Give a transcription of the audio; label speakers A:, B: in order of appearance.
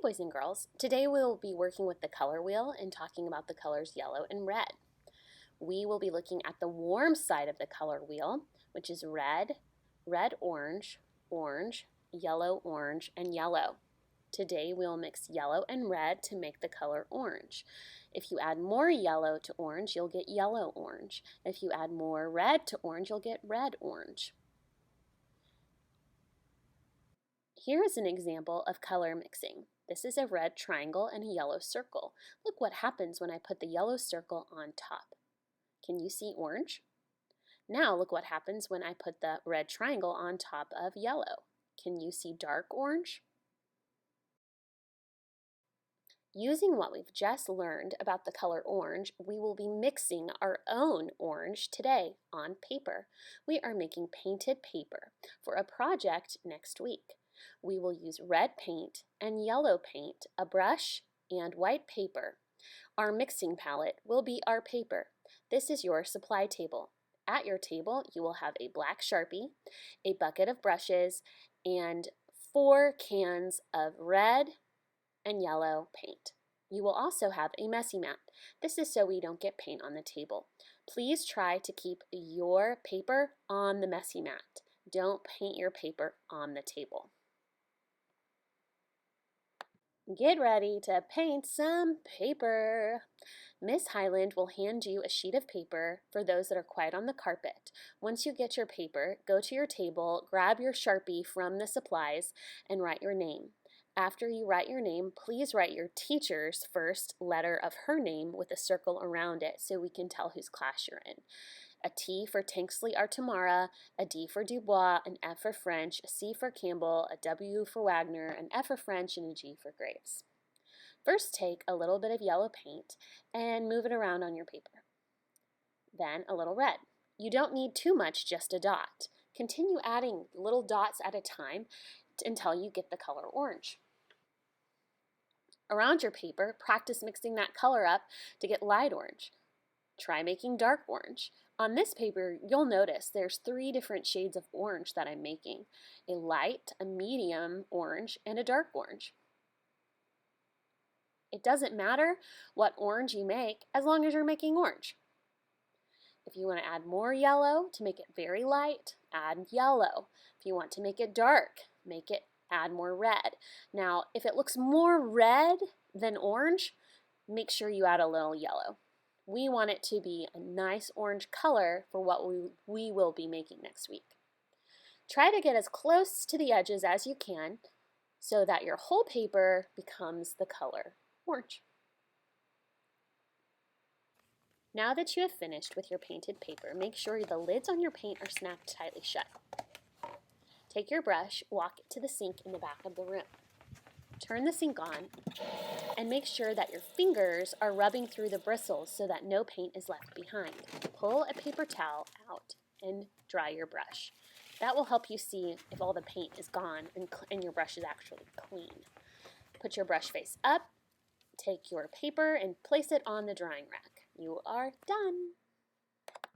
A: boys and girls. Today we will be working with the color wheel and talking about the colors yellow and red. We will be looking at the warm side of the color wheel, which is red, red-orange, orange, yellow-orange, and yellow. Today we'll mix yellow and red to make the color orange. If you add more yellow to orange, you'll get yellow-orange. If you add more red to orange, you'll get red-orange. Here is an example of color mixing. This is a red triangle and a yellow circle. Look what happens when I put the yellow circle on top. Can you see orange? Now look what happens when I put the red triangle on top of yellow. Can you see dark orange? Using what we've just learned about the color orange, we will be mixing our own orange today on paper. We are making painted paper for a project next week. We will use red paint and yellow paint, a brush, and white paper. Our mixing palette will be our paper. This is your supply table. At your table, you will have a black Sharpie, a bucket of brushes, and 4 cans of red and yellow paint. You will also have a messy mat. This is so we don't get paint on the table. Please try to keep your paper on the messy mat. Don't paint your paper on the table. Get ready to paint some paper. Miss Highland will hand you a sheet of paper for those that are quiet on the carpet. Once you get your paper, go to your table, grab your Sharpie from the supplies, and write your name. After you write your name, please write your teacher's first letter of her name with a circle around it so we can tell whose class you're in. A T for Tanksley Artamara, a D for Dubois, an F for French, a C for Campbell, a W for Wagner, an F for French, and a G for Graves. First, take a little bit of yellow paint and move it around on your paper. Then a little red. You don't need too much, just a dot. Continue adding little dots at a time until you get the color orange. Around your paper, practice mixing that color up to get light orange. Try making dark orange. On this paper, you'll notice there's 3 different shades of orange that I'm making. A light, a medium orange, and a dark orange. It doesn't matter what orange you make as long as you're making orange. If you want to add more yellow to make it very light, add yellow. If you want to make it dark, add more red. Now, if it looks more red than orange, make sure you add a little yellow. We want it to be a nice orange color for what we will be making next week. Try to get as close to the edges as you can so that your whole paper becomes the color orange. Now that you have finished with your painted paper, make sure the lids on your paint are snapped tightly shut. Take your brush, walk it to the sink in the back of the room. Turn the sink on and make sure that your fingers are rubbing through the bristles so that no paint is left behind. Pull a paper towel out and dry your brush. That will help you see if all the paint is gone and your brush is actually clean. Put your brush face up, take your paper and place it on the drying rack. You are done.